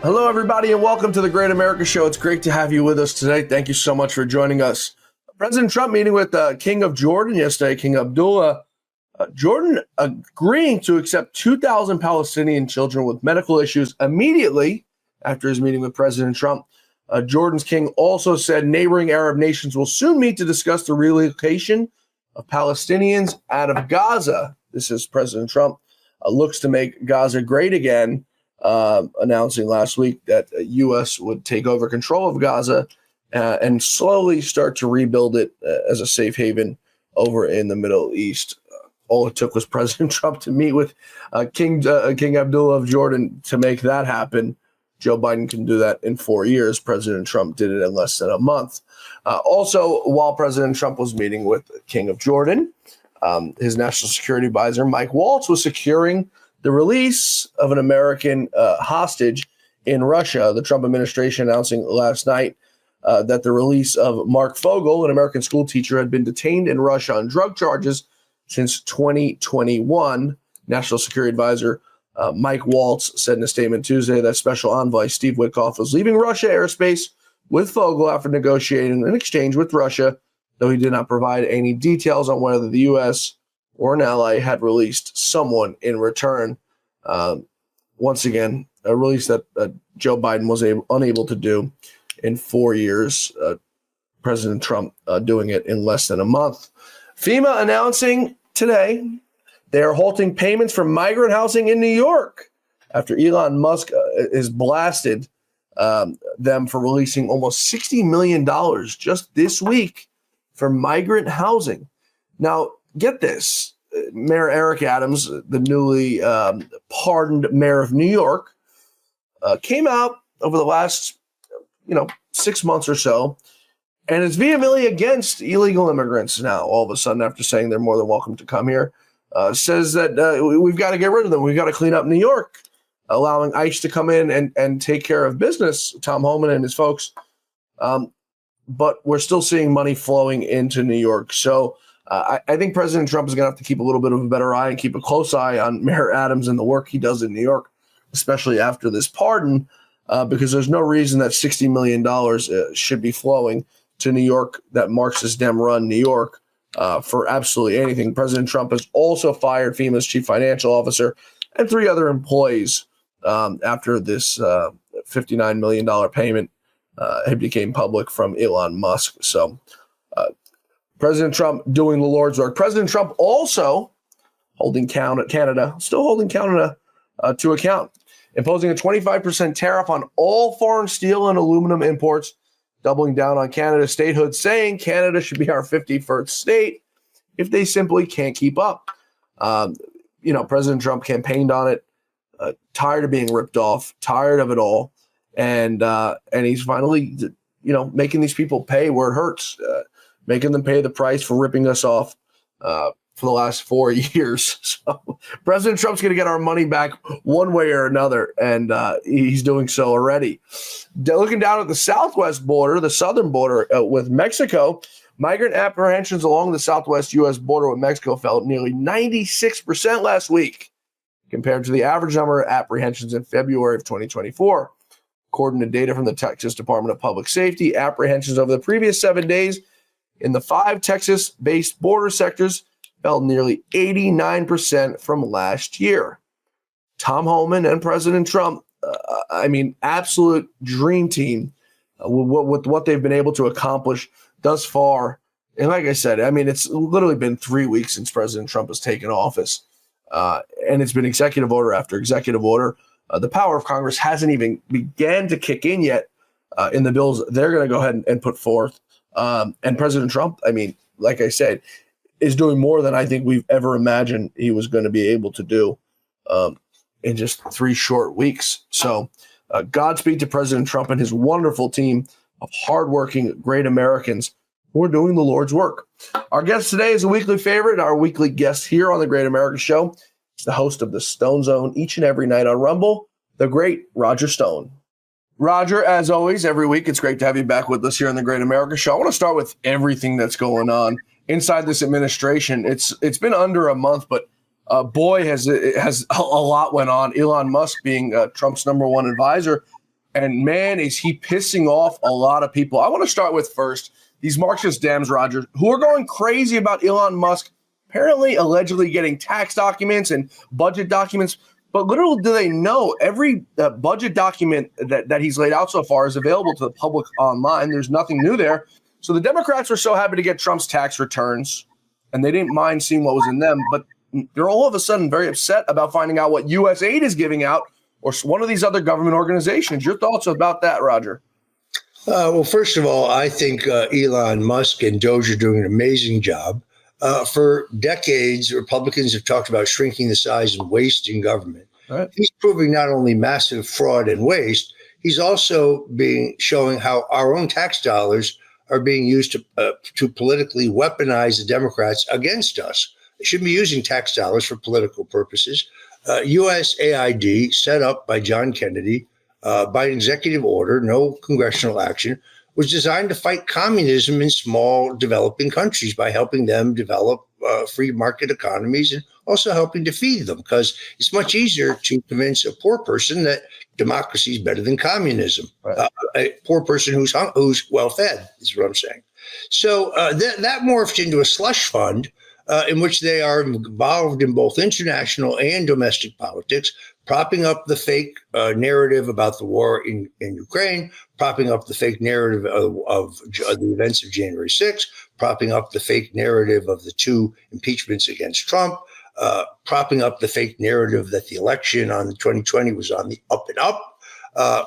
Hello, everybody, and welcome to the Great America Show. It's great to have you with us today. Thank you so much for joining us. President Trump meeting with King of Jordan yesterday, King Abdullah. Jordan agreeing to accept 2,000 Palestinian children with medical issues immediately after his meeting with President Trump. Jordan's king also said neighboring Arab nations will soon meet to discuss the relocation of Palestinians out of Gaza. This is President Trump looks to make Gaza great again. Announcing last week that the U.S. would take over control of Gaza and slowly start to rebuild it as a safe haven over in the Middle East. All it took was President Trump to meet with King Abdullah of Jordan to make that happen. Joe Biden can do that in 4 years. President Trump did it in less than a month. Also, while President Trump was meeting with King of Jordan, his national security advisor, Mike Waltz, was securing the release of an American hostage in Russia. The Trump administration announcing last night that the release of Mark Fogel, an American school teacher, had been detained in Russia on drug charges since 2021. National Security Advisor Mike Waltz said in a statement Tuesday that Special Envoy Steve Witkoff was leaving Russia airspace with Fogel after negotiating an exchange with Russia, though he did not provide any details on whether the U.S. or an ally had released someone in return. Once again, a release that Joe Biden was unable to do in 4 years. President Trump doing it in less than a month. FEMA announcing today they are halting payments for migrant housing in New York after Elon Musk has blasted them for releasing almost $60 million just this week for migrant housing. Now, get this. Mayor Eric Adams, the newly pardoned mayor of New York, came out over the last 6 months or so and is vehemently against illegal immigrants now, all of a sudden, after saying they're more than welcome to come here. Says that we've got to get rid of them. We've got to clean up New York, allowing ICE to come in and take care of business, Tom Homan and his folks. But we're still seeing money flowing into New York. So I think President Trump is going to have to keep a little bit of a better eye and keep a close eye on Mayor Adams and the work he does in New York, especially after this pardon, because there's no reason that $60 million should be flowing to New York, that Marxist Dem-run New York, for absolutely anything. President Trump has also fired FEMA's chief financial officer and 3 other employees after this $59 million payment had became public from Elon Musk. So President Trump doing the Lord's work. President Trump also holding Canada to account, imposing a 25% tariff on all foreign steel and aluminum imports, doubling down on Canada's statehood, saying Canada should be our 51st state if they simply can't keep up. President Trump campaigned on it, tired of being ripped off, tired of it all, and he's finally, making these people pay where it hurts, making them pay the price for ripping us off for the last 4 years. So President Trump's going to get our money back one way or another, and he's doing so already. Looking down at the southwest border, the southern border with Mexico, migrant apprehensions along the southwest U.S. border with Mexico fell nearly 96% last week compared to the average number of apprehensions in February of 2024. According to data from the Texas Department of Public Safety, apprehensions over the previous 7 days in the 5 Texas-based border sectors fell nearly 89% from last year. Tom Homan and President Trump, absolute dream team with what they've been able to accomplish thus far. And like I said, it's literally been 3 weeks since President Trump has taken office. And it's been executive order after executive order. The power of Congress hasn't even began to kick in yet in the bills they're going to go ahead and put forth. And President Trump, like I said, is doing more than I think we've ever imagined he was going to be able to do in just 3 short weeks. So Godspeed to President Trump and his wonderful team of hardworking, great Americans who are doing the Lord's work. Our guest today is a weekly favorite, our weekly guest here on the Great America Show. He's the host of the Stone Zone each and every night on Rumble, the great Roger Stone. Roger, as always, every week, it's great to have you back with us here on the Great America Show. I want to start with everything that's going on inside this administration. It's been under a month, but boy, has a lot went on. Elon Musk being Trump's number one advisor, and man, is he pissing off a lot of people. I want to start with first these Marxist Dems, Roger, who are going crazy about Elon Musk apparently allegedly getting tax documents and budget documents. But little do they know, every budget document that he's laid out so far is available to the public online. There's nothing new there. So the Democrats were so happy to get Trump's tax returns, and they didn't mind seeing what was in them. But they're all of a sudden very upset about finding out what U.S. aid is giving out or one of these other government organizations. Your thoughts about that, Roger? Well, first of all, I think Elon Musk and Doge are doing an amazing job. For decades, Republicans have talked about shrinking the size and waste in government. Right. He's proving not only massive fraud and waste, he's also showing how our own tax dollars are being used to politically weaponize the Democrats against us. They shouldn't be using tax dollars for political purposes. USAID, set up by John Kennedy by an executive order, no congressional action, was designed to fight communism in small developing countries by helping them develop free market economies and also helping to feed them, because it's much easier to convince a poor person that democracy is better than communism. Right. A poor person who's well fed is what I'm saying. So that morphed into a slush fund in which they are involved in both international and domestic politics, propping up the fake narrative about the war in Ukraine, propping up the fake narrative of the events of January 6th, propping up the fake narrative of the 2 impeachments against Trump, propping up the fake narrative that the election on 2020 was on the up and up.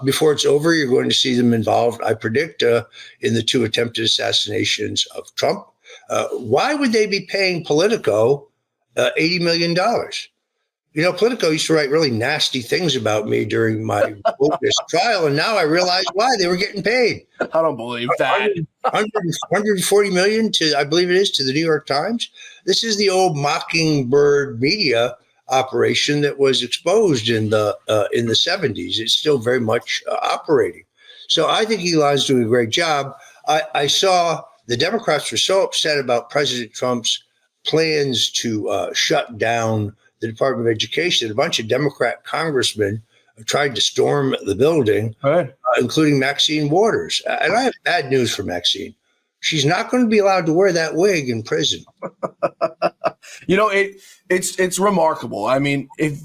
Before it's over, you're going to see them involved, I predict, in the 2 attempted assassinations of Trump. Why would they be paying Politico $80 million? You know, Politico used to write really nasty things about me during my Focus trial, and now I realize why they were getting paid. I don't believe that. 140 million to, I believe it is, to the New York Times. This is the old Mockingbird media operation that was exposed in the 70s. It's still very much operating. So I think Elon's doing a great job. I saw the Democrats were so upset about President Trump's plans to shut down the Department of Education. A bunch of Democrat congressmen tried to storm the building, right, including Maxine Waters. And I have bad news for Maxine. She's not going to be allowed to wear that wig in prison. You know, it's remarkable. I mean, if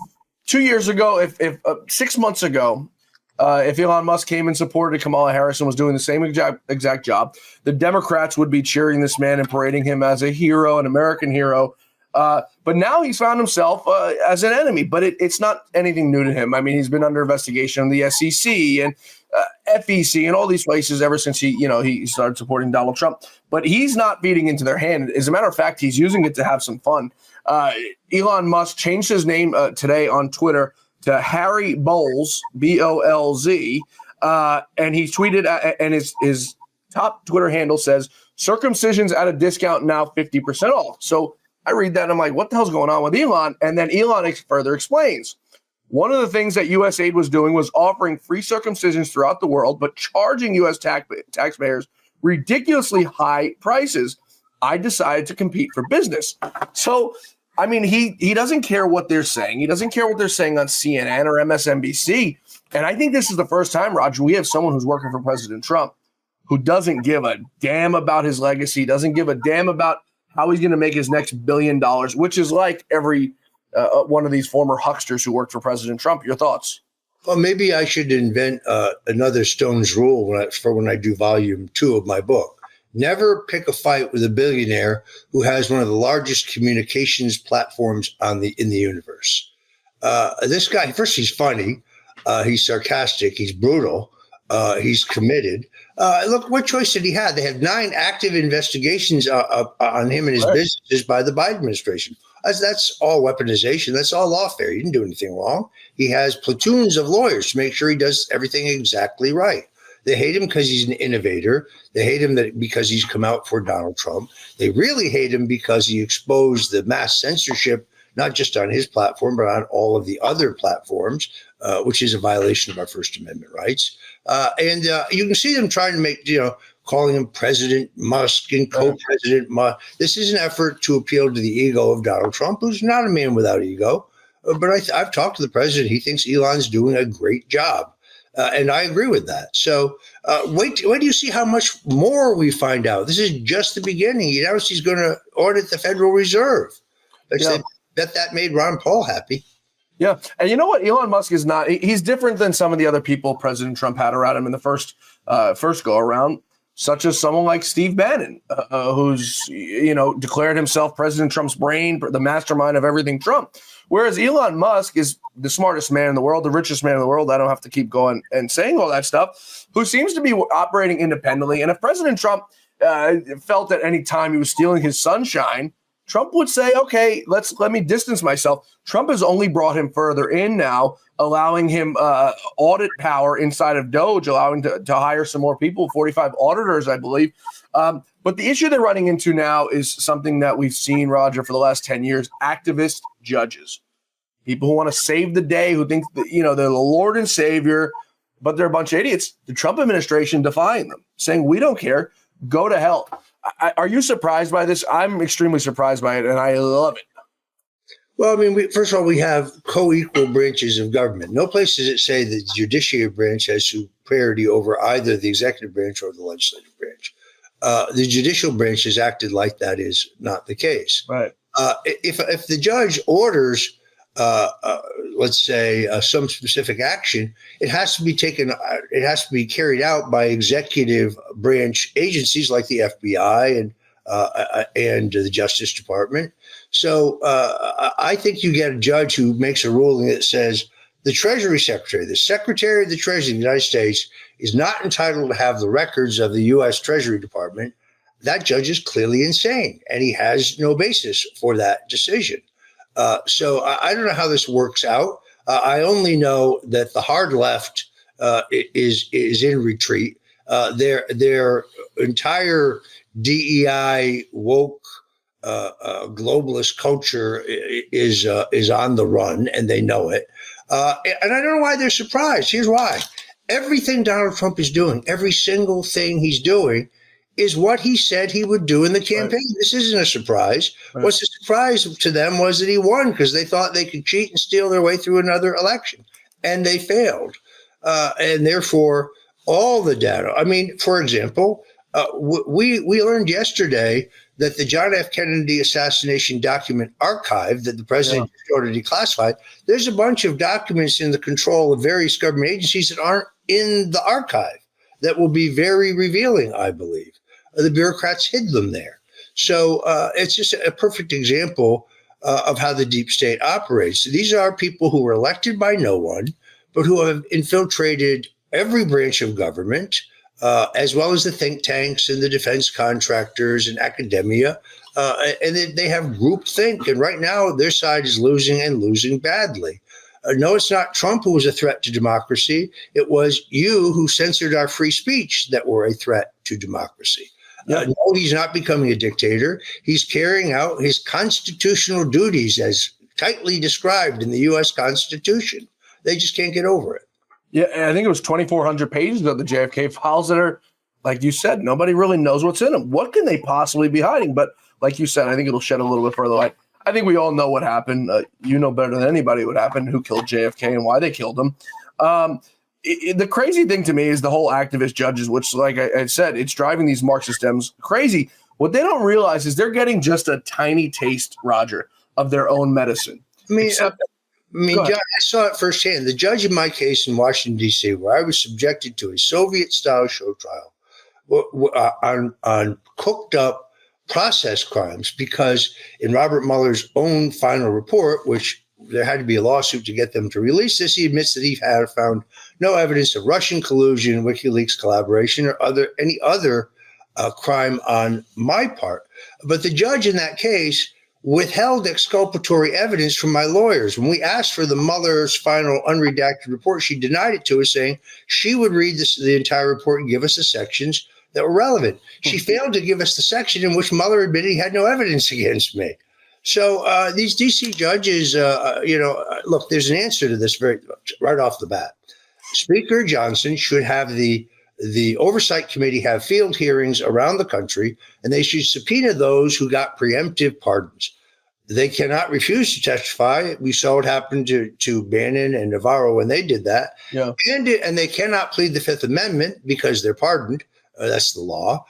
2 years ago, if 6 months ago, if Elon Musk came and supported Kamala Harris and was doing the same exact job, the Democrats would be cheering this man and parading him as a hero, an American hero. But now he's found himself as an enemy, but it's not anything new to him. I mean, he's been under investigation on the SEC and FEC and all these places ever since he started supporting Donald Trump. But he's not feeding into their hand. As a matter of fact, he's using it to have some fun. Elon Musk changed his name today on Twitter to Harry Bowles, Bolz, and he tweeted, and his top Twitter handle says, "Circumcision's at a discount now, 50% off." So I read that and I'm like, what the hell's going on with Elon? And then Elon further explains. One of the things that USAID was doing was offering free circumcisions throughout the world, but charging U.S. taxpayers ridiculously high prices. I decided to compete for business. So, I mean, he doesn't care what they're saying. He doesn't care what they're saying on CNN or MSNBC. And I think this is the first time, Roger, we have someone who's working for President Trump who doesn't give a damn about his legacy, doesn't give a damn about how he's going to make his next $1 billion, which is like every one of these former hucksters who worked for President Trump. Your thoughts? Well, maybe I should invent another Stone's rule when I do volume 2 of my book. Never pick a fight with a billionaire who has one of the largest communications platforms in the universe. This guy, first, he's funny. He's sarcastic. He's brutal. He's committed. Look, what choice did he have? They have 9 active investigations on him and his businesses by the Biden administration. That's all weaponization. That's all lawfare. He didn't do anything wrong. He has platoons of lawyers to make sure he does everything exactly right. They hate him because he's an innovator. They hate him because he's come out for Donald Trump. They really hate him because he exposed the mass censorship not just on his platform, but on all of the other platforms, which is a violation of our First Amendment rights. And you can see them trying to make, calling him President Musk and co-president Musk. This is an effort to appeal to the ego of Donald Trump, who's not a man without ego. But I've talked to the president. He thinks Elon's doing a great job. And I agree with that. So wait till you see how much more we find out. This is just the beginning. He announced he's going to audit the Federal Reserve. That made Ron Paul happy. Yeah. And you know what? Elon Musk is not – he's different than some of the other people President Trump had around him in the first go-around, such as someone like Steve Bannon, who's, declared himself President Trump's brain, the mastermind of everything Trump. Whereas Elon Musk is the smartest man in the world, the richest man in the world. I don't have to keep going and saying all that stuff, who seems to be operating independently. And if President Trump felt at any time he was stealing his sunshine, Trump would say, okay, let me distance myself. Trump has only brought him further in now, allowing him audit power inside of Doge, allowing to hire some more people, 45 auditors, I believe. But the issue they're running into now is something that we've seen, Roger, for the last 10 years, activist judges, people who want to save the day, who think that, they're the Lord and Savior, but they're a bunch of idiots. The Trump administration defying them, saying, we don't care, go to hell. Are you surprised by this? I'm extremely surprised by it, and I love it. Well, I mean, first of all, we have co-equal branches of government. No place does it say that the judiciary branch has superiority over either the executive branch or the legislative branch. The judicial branch has acted like that is not the case. Right. If the judge orders, let's say, some specific action, it has to be taken. It has to be carried out by executive branch agencies like the FBI and the Justice Department. So I think you get a judge who makes a ruling that says the Treasury Secretary, the Secretary of the Treasury of the United States, is not entitled to have the records of the U.S. Treasury Department. That judge is clearly insane, and he has no basis for that decision. So I don't know how this works out. I only know that the hard left is in retreat. Their entire DEI woke globalist culture is on the run, and they know it. And I don't know why they're surprised. Here's why. Everything Donald Trump is doing, every single thing he's doing, is what he said he would do in the campaign. Right. This isn't a surprise. Right. What's a surprise to them was that he won because they thought they could cheat and steal their way through another election, and they failed. And therefore, all the data. I mean, for example, we learned yesterday that the John F. Kennedy assassination document archive that the president ordered declassified, there's a bunch of documents in the control of various government agencies that aren't in the archive that will be very revealing, I believe. The bureaucrats hid them there. So it's just a perfect example of how the deep state operates. So these are people who were elected by no one, but who have infiltrated every branch of government, as well as the think tanks and the defense contractors and academia. And they have groupthink. And right now, their side is losing and losing badly. No, it's not Trump who was a threat to democracy. It was you who censored our free speech that were a threat to democracy. No, he's not becoming a dictator. He's carrying out his constitutional duties as tightly described in the U.S. Constitution. They just can't get over it. Yeah, and I think it was 2,400 pages of the JFK files that are, like you said, nobody really knows what's in them. What can they possibly be hiding? But like you said, I think it'll shed a little bit further light. I think we all know what happened. You know better than anybody what happened, who killed JFK and why they killed him. The crazy thing to me is the whole activist judges, which, like I said, it's driving these Marxist Dems crazy. What they don't realize is they're getting just a tiny taste, Roger, of their own medicine. I mean, John, I saw it firsthand. The judge in my case in Washington, D.C., where I was subjected to a Soviet-style show trial on cooked up process crimes, because in Robert Mueller's own final report, which there had to be a lawsuit to get them to release this, he admits that he had found no evidence of Russian collusion, WikiLeaks collaboration, or any other crime on my part. But the judge in that case withheld exculpatory evidence from my lawyers. When we asked for the Mueller's final unredacted report, she denied it to us, saying she would read the entire report and give us the sections that were relevant. She failed to give us the section in which Mueller admitted he had no evidence against me. So these D.C. judges, look, there's an answer to this right off the bat. Speaker Johnson should have the oversight committee have field hearings around the country, and they should subpoena those who got preemptive pardons. They cannot refuse to testify. We saw what happened to Bannon and Navarro when they did that. Yeah. And they cannot plead the Fifth Amendment because they're pardoned. That's the law.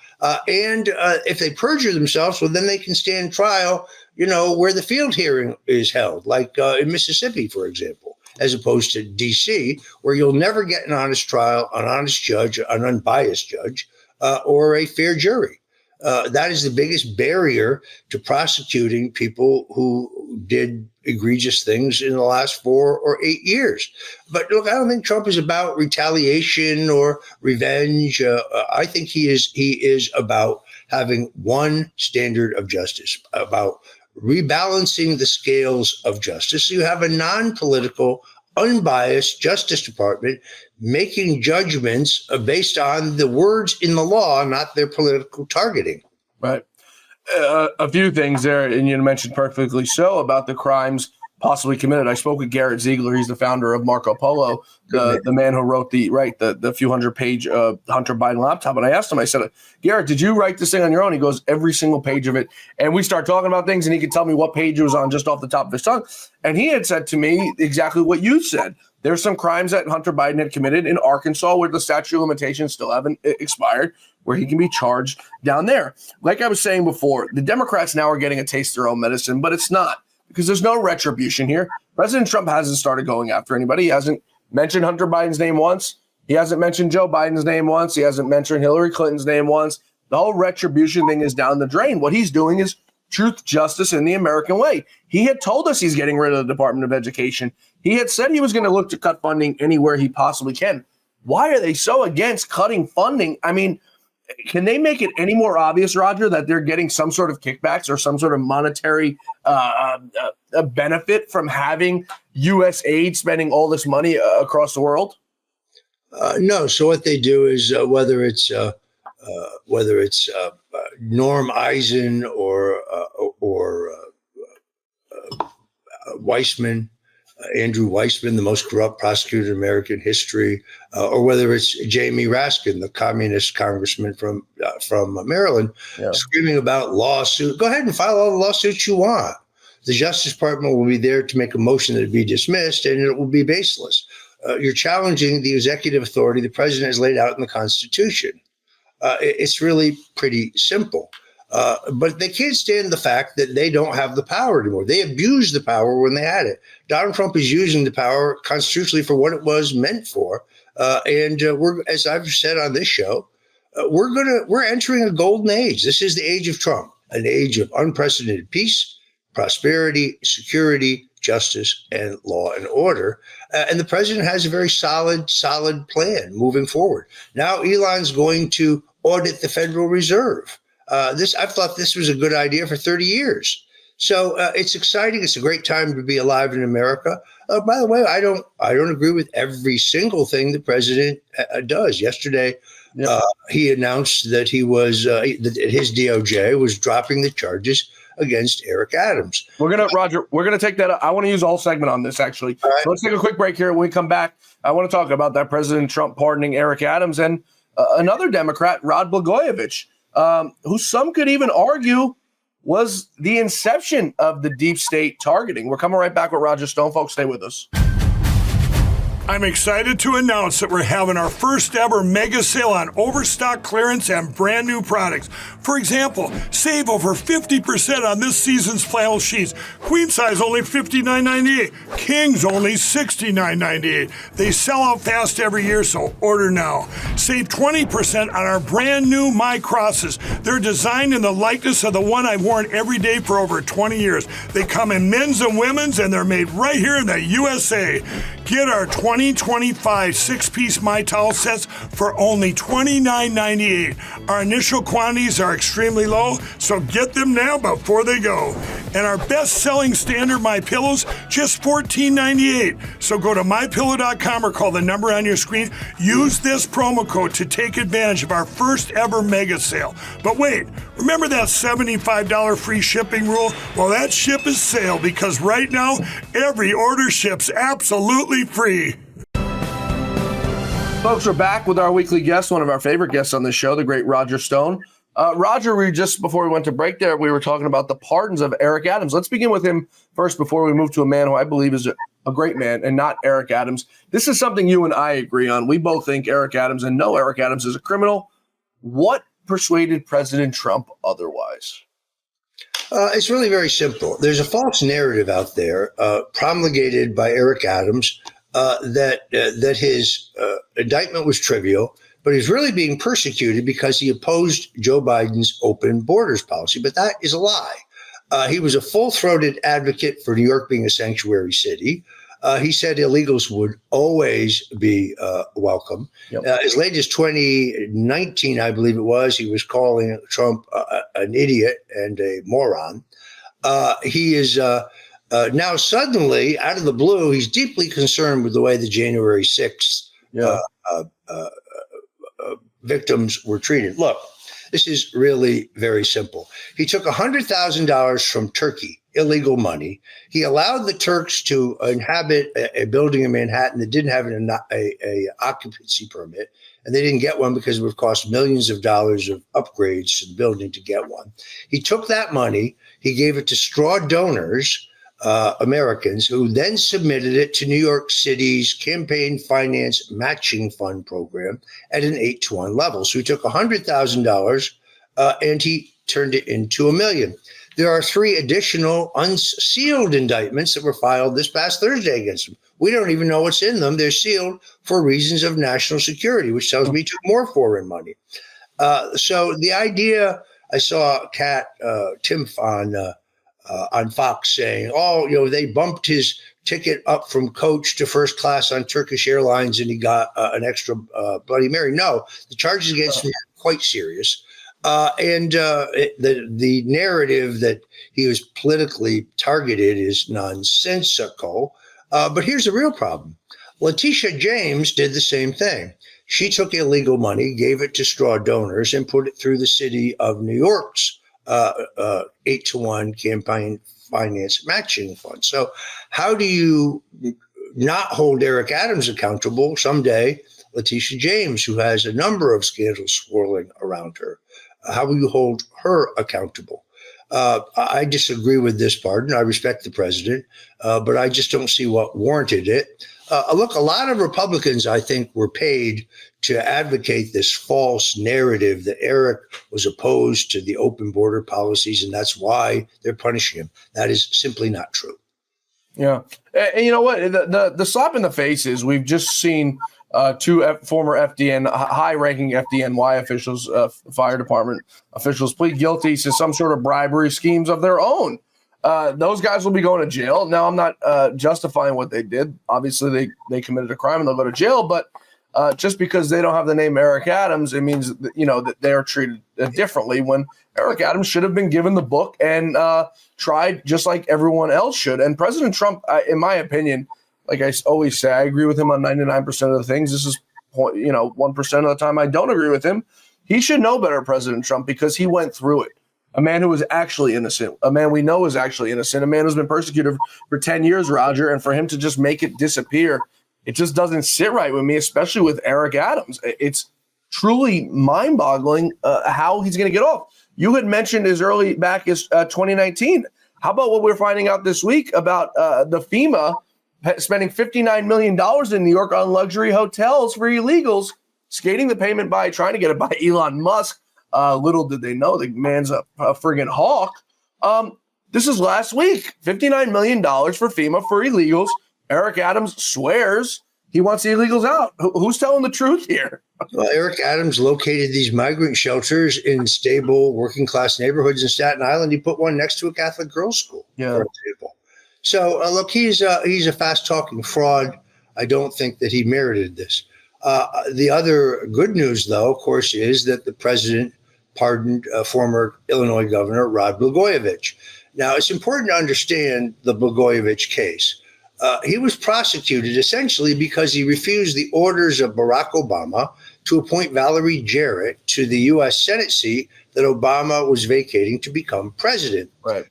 And if they perjure themselves, well, then they can stand trial, where the field hearing is held, like in Mississippi, for example, as opposed to D.C., where you'll never get an honest trial, an honest judge, an unbiased judge, or a fair jury. That is the biggest barrier to prosecuting people who did egregious things in the last 4 or 8 years. But look, I don't think Trump is about retaliation or revenge. I think he is about having one standard of justice, about rebalancing the scales of justice. So you have a non-political, unbiased Justice Department making judgments based on the words in the law, not their political targeting. Right. A few things there, and you mentioned perfectly so about the crimes possibly committed. I spoke with Garrett Ziegler. He's the founder of Marco Polo, the man who wrote the few hundred-page Hunter Biden laptop. And I asked him, I said, Garrett, did you write this thing on your own? He goes, every single page of it. And we start talking about things, and he could tell me what page it was on just off the top of his tongue. And he had said to me exactly what you said. There's some crimes that Hunter Biden had committed in Arkansas where the statute of limitations still haven't expired, where he can be charged down there. Like I was saying before, the Democrats now are getting a taste of their own medicine, but it's not, because there's no retribution here. President Trump hasn't started going after anybody. He hasn't mentioned Hunter Biden's name once. He hasn't mentioned Joe Biden's name once. He hasn't mentioned Hillary Clinton's name once. The whole retribution thing is down the drain. What he's doing is truth, justice, in the American way. He had told us he's getting rid of the Department of Education. He had said he was going to look to cut funding anywhere he possibly can. Why are they so against cutting funding? I mean, can they make it any more obvious, Roger, that they're getting some sort of kickbacks or some sort of monetary benefit from having U.S. aid spending all this money across the world? No. So what they do is whether it's Norm Eisen or Weissman, Andrew Weissman, the most corrupt prosecutor in American history, or whether it's Jamie Raskin, the communist congressman from Maryland, screaming about lawsuit. Go ahead and file all the lawsuits you want. The Justice Department will be there to make a motion that it be dismissed, and it will be baseless. You're challenging the executive authority the president has laid out in the Constitution. It's really pretty simple. But they can't stand the fact that they don't have the power anymore. They abused the power when they had it. Donald Trump is using the power constitutionally for what it was meant for. And we're, as I've said on this show, we're entering a golden age. This is the age of Trump, an age of unprecedented peace, prosperity, security, justice, and law and order. And the president has a very solid plan moving forward. Now Elon's going to audit the Federal Reserve. I've thought this was a good idea for 30 years. So it's exciting. It's a great time to be alive in America. By the way, I don't agree with every single thing the president does. Yesterday, he announced that that his DOJ was dropping the charges against Eric Adams. Roger, we're gonna take that. I want to use a whole segment on this, actually. Right. So let's take a quick break here. When we come back, I want to talk about that President Trump pardoning Eric Adams and another Democrat, Rod Blagojevich, who some could even argue was the inception of the deep state targeting. We're coming right back with Roger Stone. Folks, stay with us. I'm excited to announce that we're having our first ever mega sale on overstock clearance and brand new products. For example, save over 50% on this season's flannel sheets. Queen size only $59.98. Kings only $69.98. They sell out fast every year, so order now. Save 20% on our brand new My Crosses. They're designed in the likeness of the one I've worn every day for over 20 years. They come in men's and women's, and they're made right here in the USA. Get our 2025 six-piece My Towel sets for only $29.98. Our initial quantities are extremely low, so get them now before they go. And our best-selling standard MyPillows, just $14.98. So go to MyPillow.com or call the number on your screen. Use this promo code to take advantage of our first ever mega sale. But wait, remember that $75 free shipping rule? Well, that ship is sailed because right now, every order ships absolutely free. Folks, we're back with our weekly guest, one of our favorite guests on this show, the great Roger Stone. Roger, before we went to break there, we were talking about the pardons of Eric Adams. Let's begin with him first before we move to a man who I believe is a great man and not Eric Adams. This is something you and I agree on. We both think Eric Adams and know Eric Adams is a criminal. What persuaded President Trump otherwise? It's really very simple. There's a false narrative out there promulgated by Eric Adams that his indictment was trivial, but he's really being persecuted because he opposed Joe Biden's open borders policy. But that is a lie. He was a full-throated advocate for New York being a sanctuary city. He said illegals would always be welcome. Yep. As late as 2019, I believe it was, he was calling Trump an idiot and a moron. He is now suddenly, out of the blue, he's deeply concerned with the way the January 6th victims were treated. Look, this is really very simple. He took $100,000 from Turkey, illegal money. He allowed the Turks to inhabit a building in Manhattan that didn't have an occupancy permit, and they didn't get one because it would cost millions of dollars of upgrades to the building to get one. He took that money, he gave it to straw donors, Americans, who then submitted it to New York City's campaign finance matching fund program at an 8-to-1 level. So he took $100,000 and he turned it into $1 million. There are 3 additional unsealed indictments that were filed this past Thursday against him. We don't even know what's in them. They're sealed for reasons of national security, which tells me he took more foreign money. So the idea, I saw Tim on Fox saying, they bumped his ticket up from coach to first class on Turkish Airlines and he got an extra Bloody Mary. No, the charges against him are quite serious. And the narrative that he was politically targeted is nonsensical. But here's the real problem. Letitia James did the same thing. She took illegal money, gave it to straw donors, and put it through the city of New York's 8-to-1 campaign finance matching fund. So how do you not hold Eric Adams accountable someday? Letitia James, who has a number of scandals swirling around her, how will you hold her accountable? I disagree with this pardon. I respect the president, but I just don't see what warranted it. Look, a lot of Republicans, I think, were paid to advocate this false narrative that Eric was opposed to the open border policies, and that's why they're punishing him. That is simply not true. Yeah. And you know what? The slap in the face is we've just seen 2 former high-ranking FDNY officials, fire department officials, plead guilty to some sort of bribery schemes of their own. Those guys will be going to jail. Now, I'm not justifying what they did. Obviously, they committed a crime and they'll go to jail. But just because they don't have the name Eric Adams, it means that they are treated differently. When Eric Adams should have been given the book and tried just like everyone else should. And President Trump, in my opinion, like I always say, I agree with him on 99% of the things. This is 1% of the time I don't agree with him. He should know better, President Trump, because he went through it. A man who was actually innocent, a man we know is actually innocent, a man who's been persecuted for 10 years, Roger, and for him to just make it disappear, it just doesn't sit right with me, especially with Eric Adams. It's truly mind-boggling how he's going to get off. You had mentioned as early back as 2019. How about what we're finding out this week about the FEMA spending $59 million in New York on luxury hotels for illegals, skating the payment by trying to get it by Elon Musk. Little did they know the man's a friggin' hawk. This is last week, $59 million for FEMA for illegals. Eric Adams swears he wants the illegals out. Who's telling the truth here? Well, Eric Adams located these migrant shelters in stable working class neighborhoods in Staten Island. He put one next to a Catholic girls' school, for example. So, look, he's a fast-talking fraud. I don't think that he merited this. The other good news, though, of course, is that the president pardoned former Illinois Governor Rod Blagojevich. Now, it's important to understand the Blagojevich case. He was prosecuted essentially because he refused the orders of Barack Obama to appoint Valerie Jarrett to the U.S. Senate seat that Obama was vacating to become president. Right.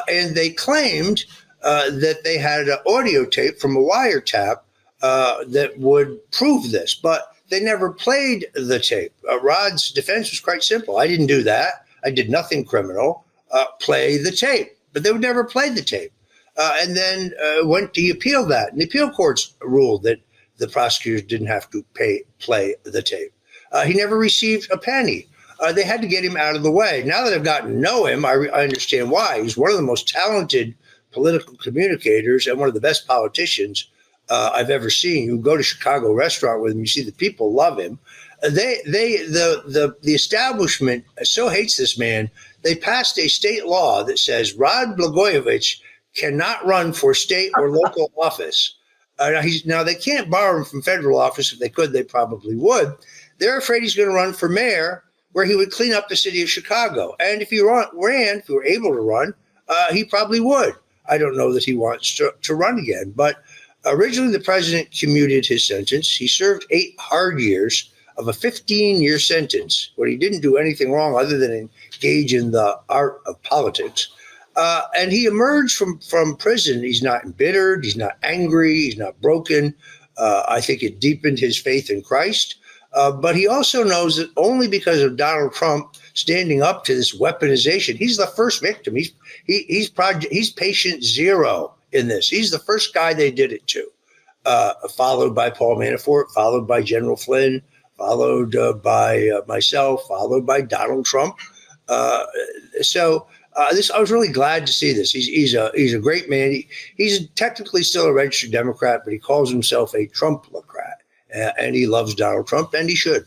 And they claimed that they had an audio tape from a wiretap that would prove this, but they never played the tape. Rod's defense was quite simple. I didn't do that. I did nothing criminal. Play the tape. But they would never play the tape. And then went to appeal that. And the appeal courts ruled that the prosecutors didn't have to play the tape. He never received a penny. They had to get him out of the way. Now that I've gotten to know him, I understand why. He's one of the most talented political communicators and one of the best politicians I've ever seen. You go to Chicago restaurant with him, you see the people love him. The establishment so hates this man. They passed a state law that says Rod Blagojevich cannot run for state or local office. Now they can't borrow him from federal office. If they could, they probably would. They're afraid he's going to run for mayor, where he would clean up the city of Chicago. And if he if he were able to run, he probably would. I don't know that he wants to run again. But originally, the president commuted his sentence. He served 8 hard years of a 15-year sentence where he didn't do anything wrong other than engage in the art of politics. And he emerged from prison. He's not embittered. He's not angry. He's not broken. I think it deepened his faith in Christ. But he also knows that only because of Donald Trump standing up to this weaponization, he's the first victim. He's patient zero in this. He's the first guy they did it to, followed by Paul Manafort, followed by General Flynn, followed by myself, followed by Donald Trump. I was really glad to see this. He's a great man. He's technically still a registered Democrat, but he calls himself a Trump-locrat, and he loves Donald Trump, and he should.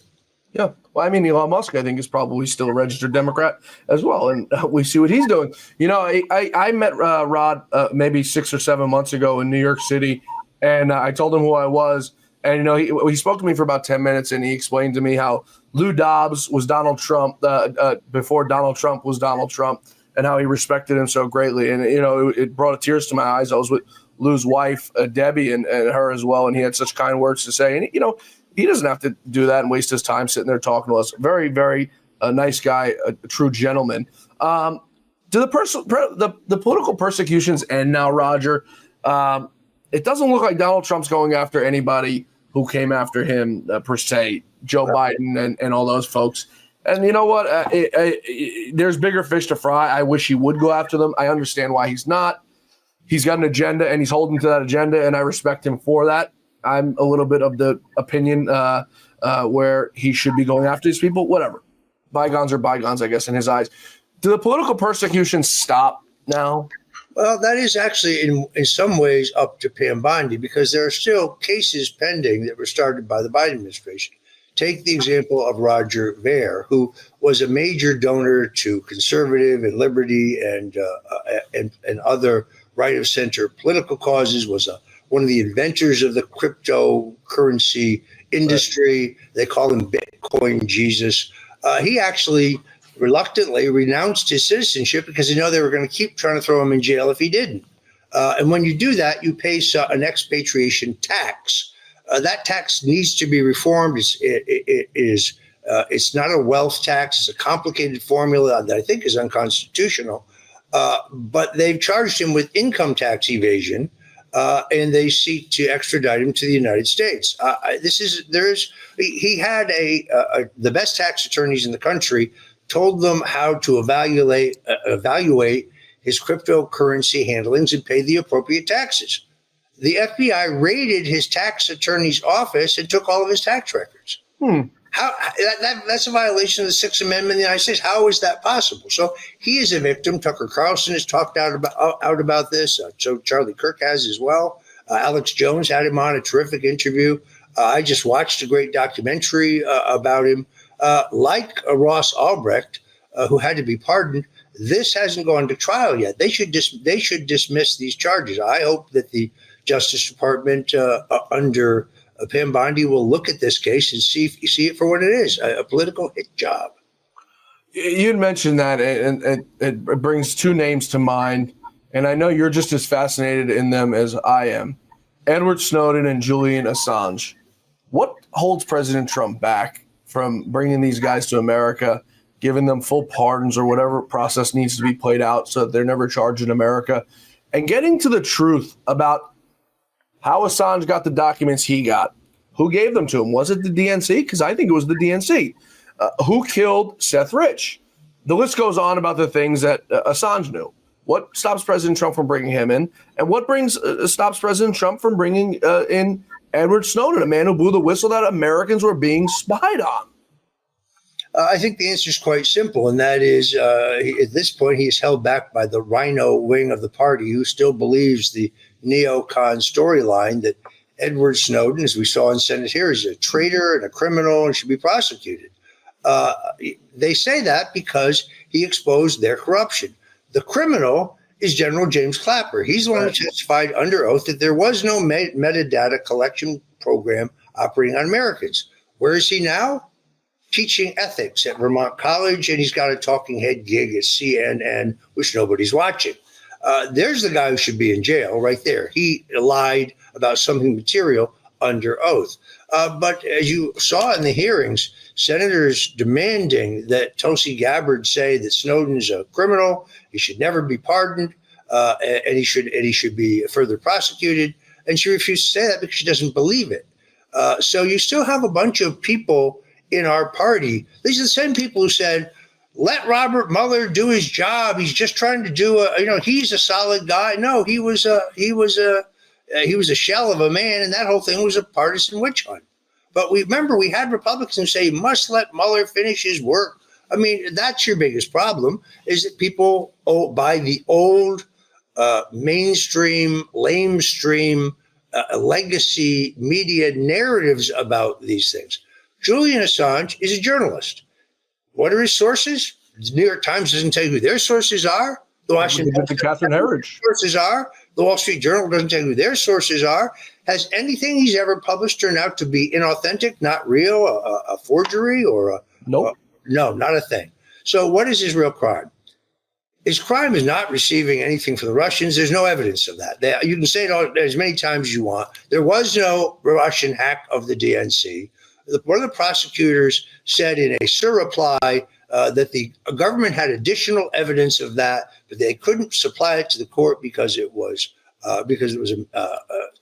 Yeah. Well, I mean, Elon Musk, I think, is probably still a registered Democrat as well, and we see what he's doing. You know, I met Rod maybe 6 or 7 months ago in New York City, and I told him who I was. And, you know, he spoke to me for about 10 minutes, and he explained to me how Lou Dobbs was Donald Trump before Donald Trump was Donald Trump, and how he respected him so greatly. And, you know, it brought tears to my eyes. I was with Lou's wife, Debbie, and her as well, and he had such kind words to say. And, you know, he doesn't have to do that and waste his time sitting there talking to us. Very, very nice guy, a true gentleman. Do the political persecutions end now, Roger? It doesn't look like Donald Trump's going after anybody who came after him, per se, Joe Biden and all those folks. And you know what? There's bigger fish to fry. I wish he would go after them. I understand why he's not. He's got an agenda, and he's holding to that agenda, and I respect him for that. I'm a little bit of the opinion where he should be going after these people. Whatever. Bygones are bygones, I guess, in his eyes. Do the political persecutions stop now? Well, that is actually in some ways up to Pam Bondi, because there are still cases pending that were started by the Biden administration. Take the example of Roger Ver, who was a major donor to conservative and liberty and other right-of-center political causes, was one of the inventors of the cryptocurrency industry. Right. They call him Bitcoin Jesus. He actually reluctantly renounced his citizenship because they know they were going to keep trying to throw him in jail if he didn't. And when you do that, you pay an expatriation tax. That tax needs to be reformed. It's not a wealth tax. It's a complicated formula that I think is unconstitutional. But they've charged him with income tax evasion, and they seek to extradite him to the United States. He had the best tax attorneys in the country. Told them how to evaluate his cryptocurrency handlings and pay the appropriate taxes. The FBI raided his tax attorney's office and took all of his tax records. That's a violation of the Sixth Amendment in the United States. How is that possible? So he is a victim. Tucker Carlson has talked out about this. So Charlie Kirk has as well. Alex Jones had him on a terrific interview. I just watched a great documentary about him. Like Ross Ulbricht, who had to be pardoned, this hasn't gone to trial yet. They should dismiss these charges. I hope that the Justice Department under Pam Bondi will look at this case and see it for what it is, a political hit job. You'd mentioned that, and it brings two names to mind, and I know you're just as fascinated in them as I am. Edward Snowden and Julian Assange. What holds President Trump back from bringing these guys to America, giving them full pardons or whatever process needs to be played out so that they're never charged in America, and getting to the truth about how Assange got the documents he got? Who gave them to him? Was it the DNC? Because I think it was the DNC. Who killed Seth Rich? The list goes on about the things that Assange knew. What stops President Trump from bringing him in? And what stops President Trump from bringing in Edward Snowden, a man who blew the whistle that Americans were being spied on? I think the answer is quite simple, and that is at this point he is held back by the rhino wing of the party who still believes the neocon storyline that Edward Snowden, as we saw in Senate here, is a traitor and a criminal and should be prosecuted. They say that because he exposed their corruption. The criminal is General James Clapper. He's the one who testified under oath that there was no metadata collection program operating on Americans. Where is he now? Teaching ethics at Vermont College, and he's got a talking head gig at CNN, which nobody's watching. There's the guy who should be in jail right there. He lied about something material under oath. But as you saw in the hearings, senators demanding that Tulsi Gabbard say that Snowden's a criminal, he should never be pardoned, and he should be further prosecuted. And she refused to say that because she doesn't believe it. So you still have a bunch of people in our party. These are the same people who said, let Robert Mueller do his job. He's just trying to do he's a solid guy. No, he was a shell of a man, and that whole thing was a partisan witch hunt. But we had Republicans who say, you must let Mueller finish his work. I mean, that's your biggest problem, is that people buy the old mainstream, lamestream, legacy media narratives about these things. Julian Assange is a journalist. What are his sources? The New York Times doesn't tell you who their sources are. The Washington Post Catherine Herridge sources are. The Wall Street Journal doesn't tell you who their sources are. Has anything he's ever published turned out to be inauthentic, not real, a forgery, or a nope? No, not a thing. So what is his real crime? His crime is not receiving anything from the Russians. There's no evidence of that. You can say it as many times as you want. There was no Russian hack of the DNC. One of the prosecutors said in a surreply that the government had additional evidence of that, but they couldn't supply it to the court because it was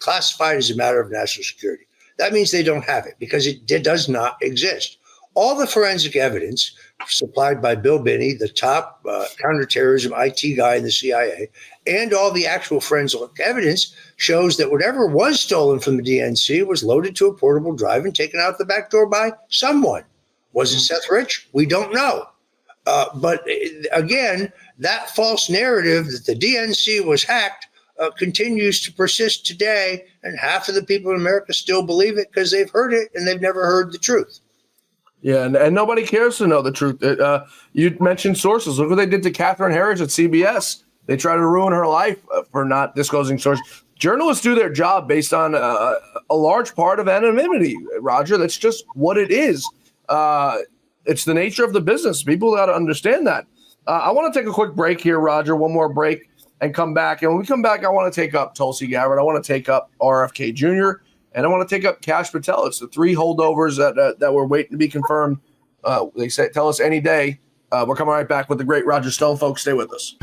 classified as a matter of national security. That means they don't have it because it does not exist. All the forensic evidence supplied by Bill Binney, the top counterterrorism IT guy in the CIA, and all the actual forensic evidence shows that whatever was stolen from the DNC was loaded to a portable drive and taken out the back door by someone. Was it Seth Rich? We don't know. But again, that false narrative that the DNC was hacked continues to persist today, and half of the people in America still believe it because they've heard it and they've never heard the truth. Yeah, and nobody cares to know the truth. You mentioned sources. Look what they did to Catherine Herridge at CBS. They tried to ruin her life for not disclosing sources. Journalists do their job based on a large part of anonymity, Roger. That's just what it is. It's the nature of the business. People got to understand that. I want to take a quick break here, Roger, one more break, and come back. And when we come back, I want to take up Tulsi Gabbard. I want to take up RFK Jr., and I want to take up Kash Patel. It's the three holdovers that we're waiting to be confirmed. They say tell us any day. We're coming right back with the great Roger Stone. Folks, stay with us.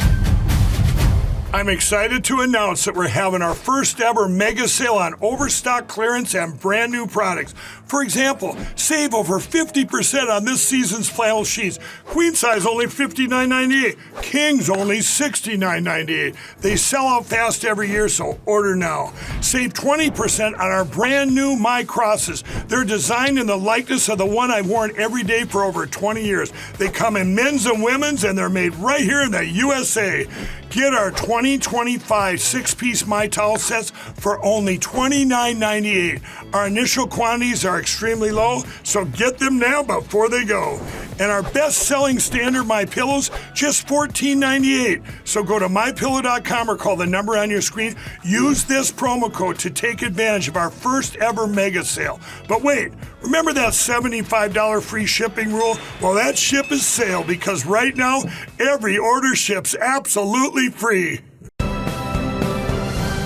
I'm excited to announce that we're having our first ever mega sale on overstock clearance and brand new products. For example, save over 50% on this season's flannel sheets. Queen size only $59.98. Kings only $69.98. They sell out fast every year, so order now. Save 20% on our brand new My Crosses. They're designed in the likeness of the one I've worn every day for over 20 years. They come in men's and women's, and they're made right here in the USA. Get our 2025 six-piece My Towel sets for only $29.98. Our initial quantities are extremely low, so get them now before they go. And our best-selling standard MyPillows, just $14.98. So go to MyPillow.com or call the number on your screen. Use this promo code to take advantage of our first ever mega sale. But wait, remember that $75 free shipping rule? Well, that ship is sailed because right now, every order ships absolutely free.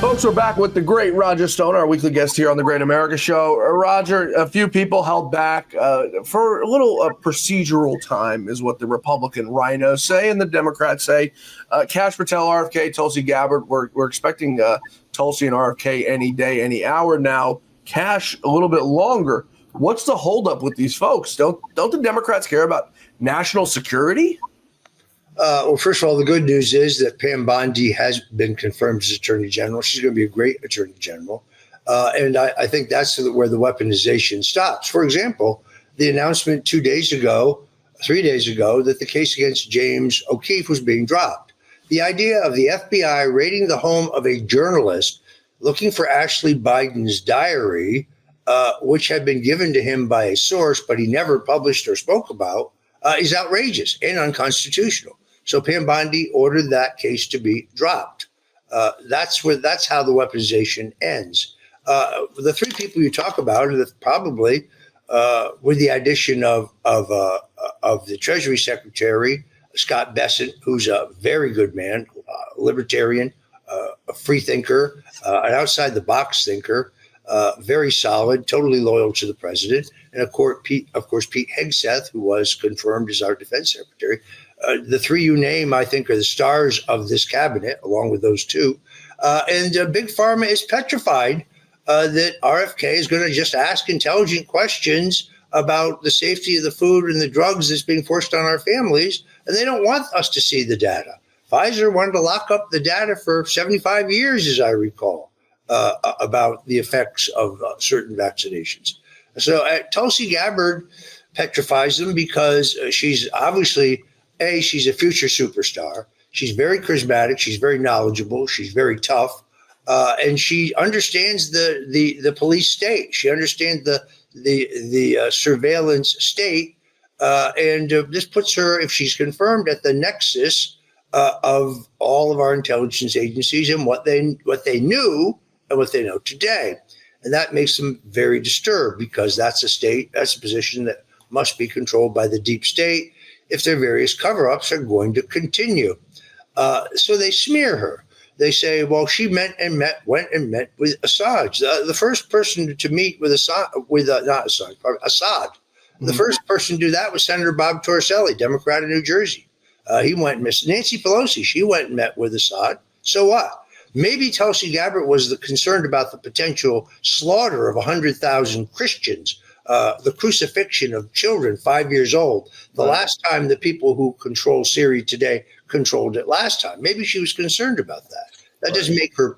Folks, we're back with the great Roger Stone, our weekly guest here on the Great America Show. Roger, a few people held back for a little procedural time is what the Republican rhinos say and the Democrats say. Kash Patel, RFK, Tulsi Gabbard, we're expecting Tulsi and RFK any day, any hour now. Kash a little bit longer. What's the holdup with these folks? Don't the Democrats care about national security? Well, first of all, the good news is that Pam Bondi has been confirmed as Attorney General. She's going to be a great Attorney General. And I think that's where the weaponization stops. For example, the announcement 3 days ago, that the case against James O'Keefe was being dropped. The idea of the FBI raiding the home of a journalist looking for Ashley Biden's diary, which had been given to him by a source, but he never published or spoke about, is outrageous and unconstitutional. So Pam Bondi ordered that case to be dropped. That's how the weaponization ends. The three people you talk about are probably, with the addition of the Treasury Secretary Scott Bessent, who's a very good man, libertarian, a free thinker, an outside the box thinker, very solid, totally loyal to the president, and of course Pete Hegseth, who was confirmed as our defense secretary. The three you name, I think, are the stars of this cabinet, along with those two. And Big Pharma is petrified that RFK is going to just ask intelligent questions about the safety of the food and the drugs that's being forced on our families, and they don't want us to see the data. Pfizer wanted to lock up the data for 75 years, as I recall, about the effects of certain vaccinations. So Tulsi Gabbard petrifies them because she's obviously, she's a future superstar. She's very charismatic. She's very knowledgeable. She's very tough. And she understands the police state. She understands the surveillance state. And this puts her, if she's confirmed, at the nexus of all of our intelligence agencies and what they knew and what they know today. And that makes them very disturbed because that's a position that must be controlled by the deep state if their various cover-ups are going to continue. So they smear her. They say, well, she went and met with Assad. The first person to meet with Assad. Mm-hmm. The first person to do that was Senator Bob Torricelli, Democrat of New Jersey. He went and met Nancy Pelosi. She went and met with Assad. So what? Maybe Tulsi Gabbard was concerned about the potential slaughter of 100,000 Christians, the crucifixion of children 5 years old. The last time the people who control Syria today controlled it last time. Maybe she was concerned about that. That doesn't make her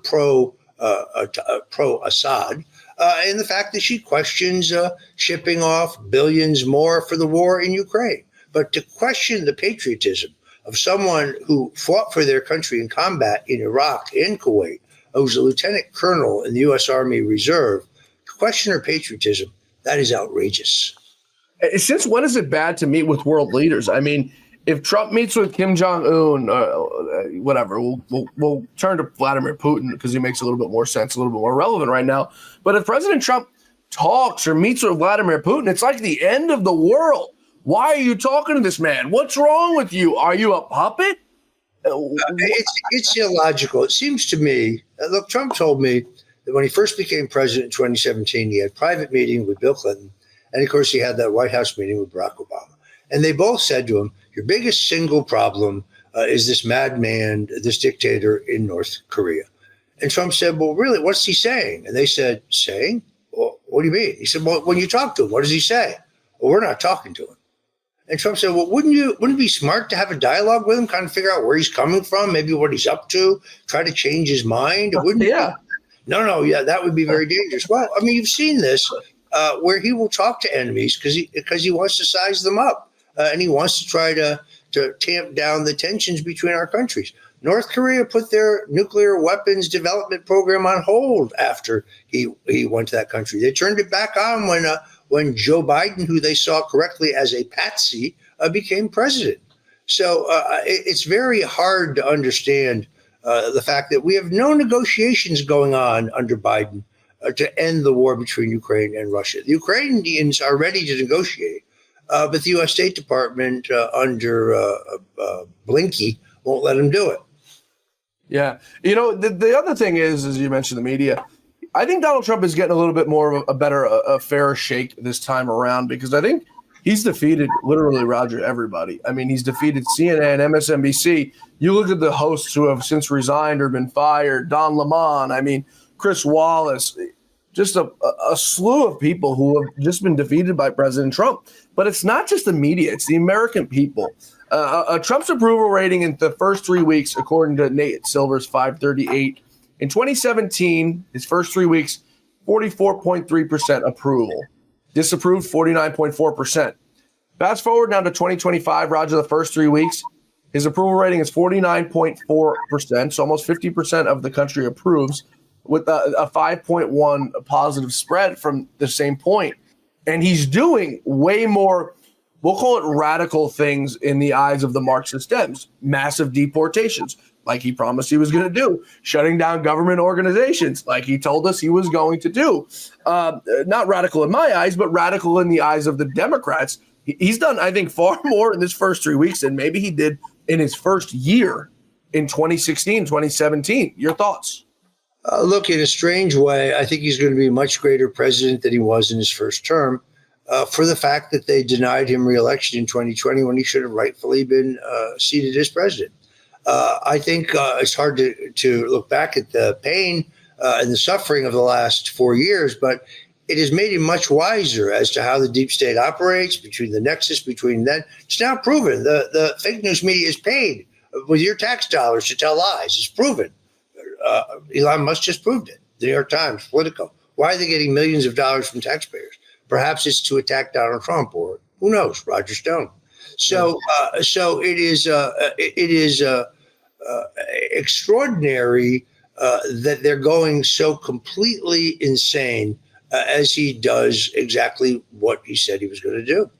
pro-Assad. And the fact that she questions shipping off billions more for the war in Ukraine. But to question the patriotism of someone who fought for their country in combat in Iraq and Kuwait, who's a lieutenant colonel in the U.S. Army Reserve, to question her patriotism, that is outrageous. Since when is it bad to meet with world leaders? I mean, if Trump meets with Kim Jong-un, whatever, we'll turn to Vladimir Putin because he makes a little bit more sense, a little bit more relevant right now. But if President Trump talks or meets with Vladimir Putin, it's like the end of the world. Why are you talking to this man? What's wrong with you? Are you a puppet? It's illogical. It seems to me, look, Trump told me that when he first became president in 2017, he had a private meeting with Bill Clinton. And of course, he had that White House meeting with Barack Obama. And they both said to him, your biggest single problem is this madman, this dictator in North Korea. And Trump said, well, really, what's he saying? And they said, saying? Well, what do you mean? He said, well, when you talk to him, what does he say? Well, we're not talking to him. And Trump said, well, wouldn't it be smart to have a dialogue with him, kind of figure out where he's coming from, maybe what he's up to, try to change his mind? No, that would be very dangerous. Well, I mean, you've seen this where he will talk to enemies because he wants to size them up and he wants to try to tamp down the tensions between our countries. North Korea put their nuclear weapons development program on hold after he went to that country. They turned it back on when Joe Biden, who they saw correctly as a patsy, became president. So it's very hard to understand the fact that we have no negotiations going on under Biden to end the war between Ukraine and Russia. The Ukrainians are ready to negotiate, but the U.S. State Department under Blinken won't let them do it. Yeah. The other thing is, as you mentioned, the media, I think Donald Trump is getting a little bit more of a fairer shake this time around, because I think he's defeated literally, Roger, everybody. I mean, he's defeated CNN, MSNBC. You look at the hosts who have since resigned or been fired, Don Lemon, I mean, Chris Wallace, just a slew of people who have just been defeated by President Trump. But it's not just the media, it's the American people. Trump's approval rating in the first 3 weeks, according to Nate Silver's 538, in 2017, his first 3 weeks, 44.3% approval. Disapproved, 49.4%. Fast forward now to 2025, Roger, the first 3 weeks, his approval rating is 49.4%, so almost 50% of the country approves, with a 5.1 positive spread from the same point. And he's doing way more, we'll call it radical things in the eyes of the Marxist Dems. Massive deportations, like he promised he was going to do. Shutting down government organizations, like he told us he was going to do. Not radical in my eyes, but radical in the eyes of the Democrats. He's done, I think, far more in this first 3 weeks than maybe he did in his first year in 2016, 2017. Your thoughts? Look, in a strange way, I think he's going to be a much greater president than he was in his first term, for the fact that they denied him re-election in 2020 when he should have rightfully been seated as president. I think it's hard to look back at the pain and the suffering of the last 4 years, but it has made him much wiser as to how the deep state operates, between the nexus between them. It's now proven. The fake news media is paid with your tax dollars to tell lies. It's proven. Elon Musk just proved it. The New York Times, Politico. Why are they getting millions of dollars from taxpayers? Perhaps it's to attack Donald Trump, or who knows, Roger Stone. So it is extraordinary that they're going so completely insane as he does exactly what he said he was going to do.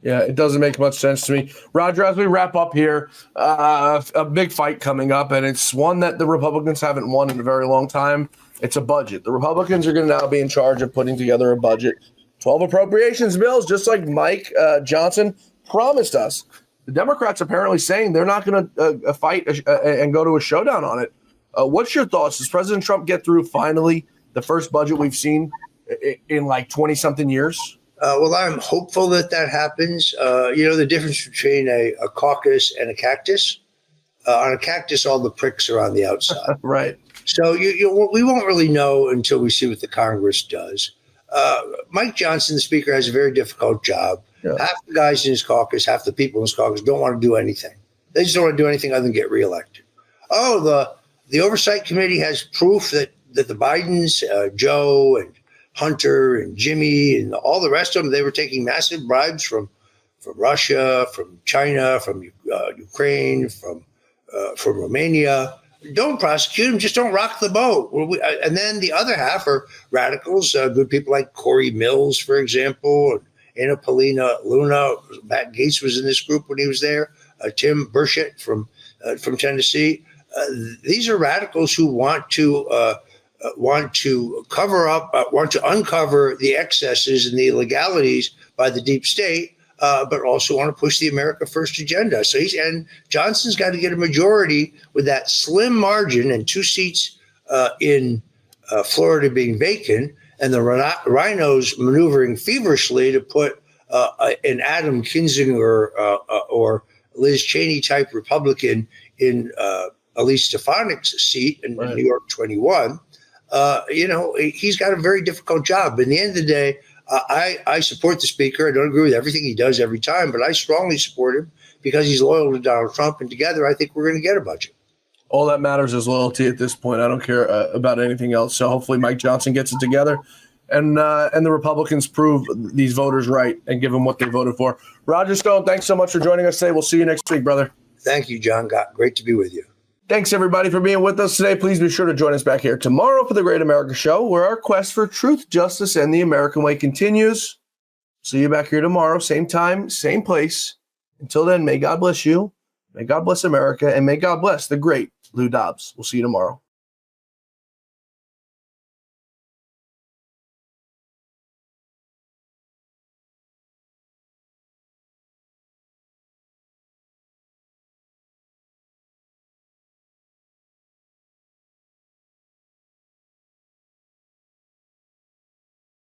Yeah, it doesn't make much sense to me. Roger, as we wrap up here, a big fight coming up, and it's one that the Republicans haven't won in a very long time. It's a budget. The Republicans are going to now be in charge of putting together a budget. 12 appropriations bills, just like Mike Johnson promised us. The Democrats apparently saying they're not going to fight and go to a showdown on it. What's your thoughts? Does President Trump get through finally the first budget we've seen in like 20-something years? Well, I'm hopeful that happens. The difference between a caucus and a cactus. On a cactus, all the pricks are on the outside. Right. So we won't really know until we see what the Congress does. Mike Johnson, the speaker, has a very difficult job. Yeah. Half the guys in his caucus, half the people in his caucus don't want to do anything. They just don't want to do anything other than get reelected. Oh, the Oversight Committee has proof that the Bidens, Joe and Hunter and Jimmy and all the rest of them, they were taking massive bribes from Russia, from China, from Ukraine, from Romania. Don't prosecute them, just don't rock the boat. And then the other half are radicals, good people like Corey Mills, for example, and Anna Paulina Luna. Matt Gaetz was in this group when he was there. Tim Burchett from Tennessee. These are radicals who want to cover up, want to uncover the excesses and the illegalities by the deep state, but also want to push the America First agenda. So and Johnson's got to get a majority with that slim margin and 2 seats in Florida being vacant, and the rhinos maneuvering feverishly to put an Adam Kinzinger or Liz Cheney type Republican in Elise Stefanik's seat in New York 21. He's got a very difficult job. But in the end of the day, I support the speaker. I don't agree with everything he does every time, but I strongly support him because he's loyal to Donald Trump. And together, I think we're going to get a budget. All that matters is loyalty at this point. I don't care about anything else. So hopefully Mike Johnson gets it together and the Republicans prove these voters right and give them what they voted for. Roger Stone, thanks so much for joining us today. We'll see you next week, brother. Thank you, John. Great to be with you. Thanks, everybody, for being with us today. Please be sure to join us back here tomorrow for the Great America Show, where our quest for truth, justice, and the American way continues. See you back here tomorrow, same time, same place. Until then, may God bless you, may God bless America, and may God bless the great Lou Dobbs. We'll see you tomorrow.